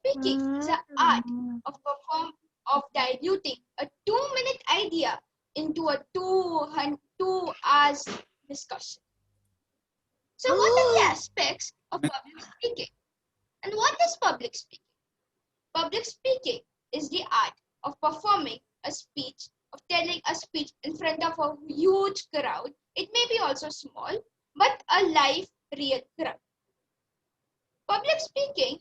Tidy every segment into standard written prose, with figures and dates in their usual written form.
speaking is an art of diluting a 2-minute idea into a 2 hours discussion. So what are the aspects of public speaking? And what is public speaking? Public speaking is the art of performing a speech, of telling a speech in front of a huge crowd. It may be also small, but a live, real crowd. Public speaking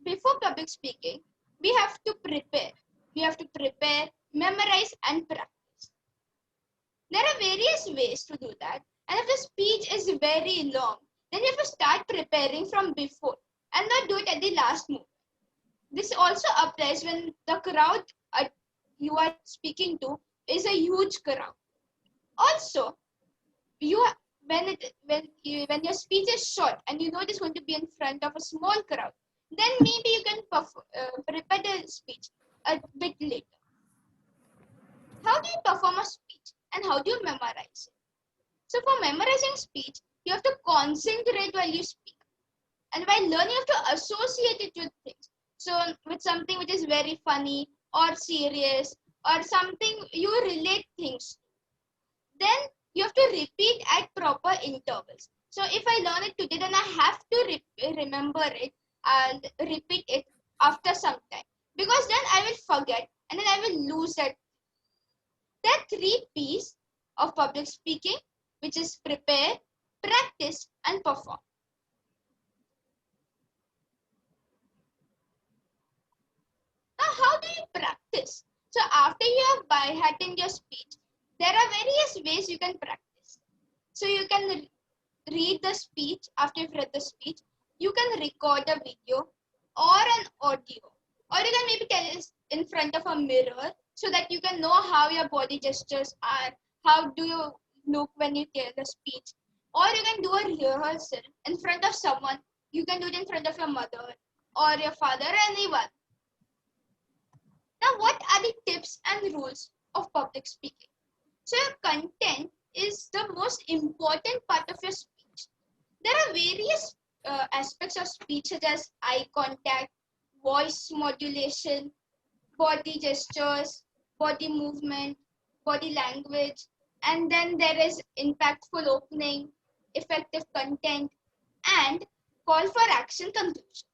before public speaking, we have to prepare. We have to prepare, memorize, and practice. There are various ways to do that. And if the speech is very long, then you have to start preparing from before and not do it at the last moment. This also applies when the crowd you are speaking to is a huge crowd. Also, when your speech is short and you know it is going to be in front of a small crowd, then maybe you can prepare the speech a bit later. How do you perform a speech and how do you memorize it? So for memorizing speech, you have to concentrate while you speak. And while learning, you have to associate it with things. So with something which is very funny or serious or something you relate things. Then you have to repeat at proper intervals. So if I learn it today, then I have to remember it and repeat it after some time. Because then I will forget and then I will lose that. There are 3 P's of public speaking, which is prepare, practice, and perform. Now, how do you practice? So after you have by-hearted your speech, there are various ways you can practice. So you can read the speech. After you've read the speech, you can record a video or an audio. Or you can maybe tell it in front of a mirror so that you can know how your body gestures are, how do you look when you tell the speech. Or you can do a rehearsal in front of someone. You can do it in front of your mother or your father or anyone. Now, what are the tips and rules of public speaking? So, your content is the most important part of your speech. There are various aspects of speech such as eye contact, voice modulation, body gestures, body movement, body language, and then there is impactful opening, effective content, and call for action conclusion.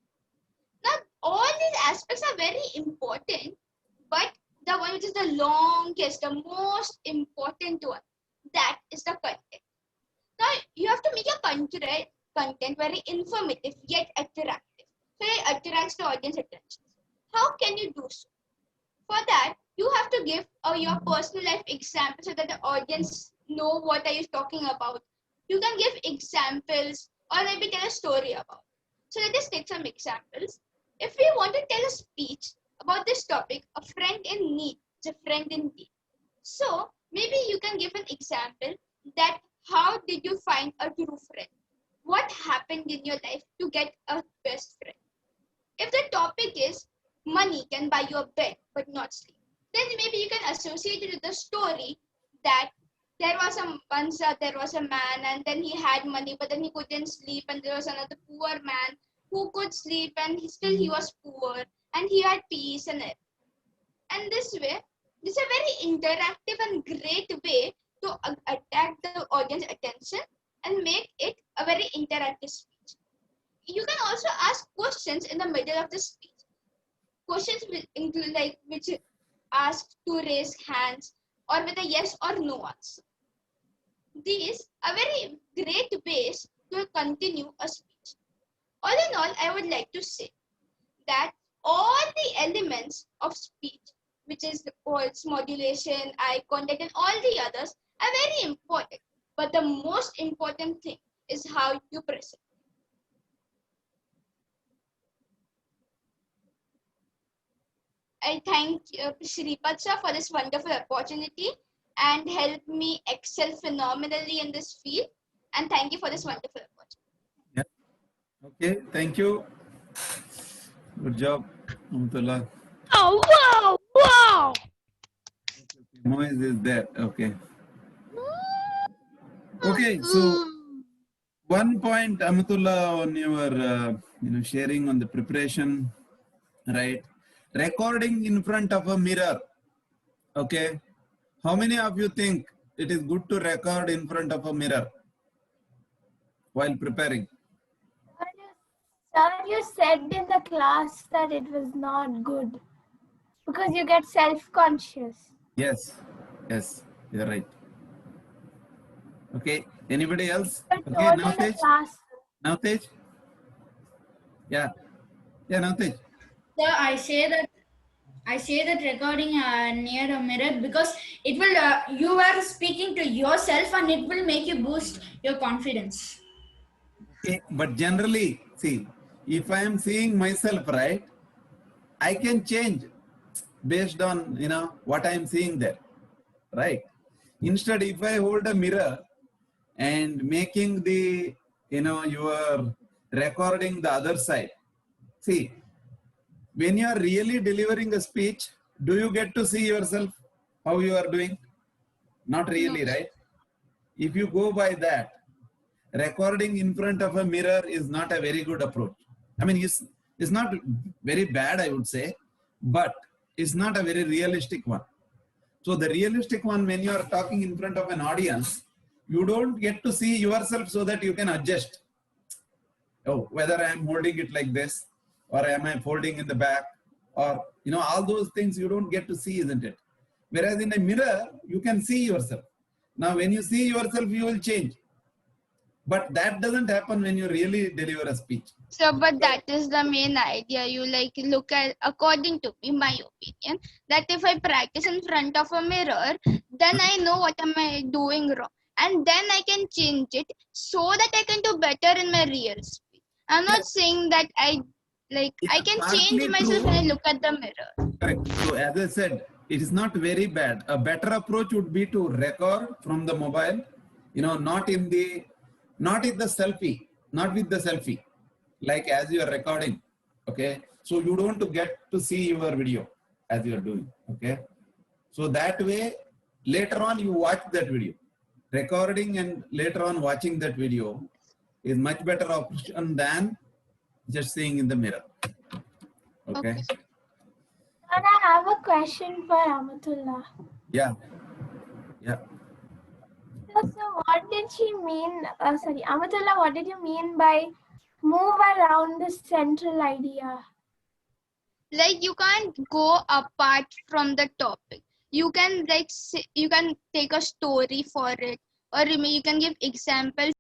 Now, all these aspects are very important, but the one which is the longest, the most important one, that is the content. Now, you have to make your content very informative yet attractive. So it attracts the audience attention. How can you do so? For that, you have to give your personal life example so that the audience know what are you talking about. You can give examples or maybe tell a story about. So let us take some examples. If we want to tell a speech about this topic, a friend in need is a friend indeed. So maybe you can give an example that how did you find a true friend? What happened in your life to get a best friend? If the topic is money can buy you a bed but not sleep, then maybe you can associate it with the story that there was a man and then he had money but then he couldn't sleep, and there was another poor man who could sleep and he was poor and he had peace and everything. And this way, this is a very interactive and great way to attract the audience attention and make it a very interactive speech. You can also ask questions in the middle of the speech. Questions will include which ask to raise hands or with a yes or no answer. These are very great ways to continue a speech. All in all, I would like to say that all the elements of speech, which is the voice modulation, eye contact, and all the others, are very important. But the most important thing is how you present. I thank Shripad sir for this wonderful opportunity and help me excel phenomenally in this field. And thank you for this wonderful opportunity. Yeah. Okay, thank you. Good job, Amtullah. Oh, wow, wow. Moise is there. Okay. Okay, so one point, Amatullah, on your sharing on the preparation right? Recording in front of a mirror. Okay. How many of you think it is good to record in front of a mirror while preparing? Sir, you said in the class that it was not good because you get self-conscious. Yes. Yes. You're right. Okay. Anybody else? But Okay. told in the Navtej? class. Navtej? Yeah. Yeah, Navtej. So I say that recording near a mirror because it will you are speaking to yourself and it will make you boost your confidence. Okay. But generally, see, if I am seeing myself, right, I can change based on, what I am seeing there, right? Instead, if I hold a mirror and making the, your recording the other side, see, when you are really delivering a speech, do you get to see yourself how you are doing? Not really, right? If you go by that, recording in front of a mirror is not a very good approach. I mean, it's not very bad, I would say, but it's not a very realistic one. So the realistic one, when you are talking in front of an audience, you don't get to see yourself so that you can adjust. Oh, whether I am holding it like this, or am I folding in the back, or, all those things you don't get to see, isn't it? Whereas in a mirror, you can see yourself. Now, when you see yourself, you will change. But that doesn't happen when you really deliver a speech. So, but that is the main idea. You look at, according to me, my opinion, that if I practice in front of a mirror, then I know what am I doing wrong. And then I can change it so that I can do better in my real speech. I'm not saying that I can change Partly myself true. when I look at the mirror. Correct. So as I said, it is not very bad. A better approach would be to record from the mobile, not in the selfie, not with the selfie, like as you are recording. Okay. So you don't get to see your video as you are doing. Okay. So that way, later on you watch that video. Recording and later on watching that video is much better option than just seeing in the mirror. Okay. And I have a question for Amatullah. Yeah. Yeah. So what did she mean? Amatullah, what did you mean by move around the central idea? Like you can't go apart from the topic. You can you can take a story for it, or you can give example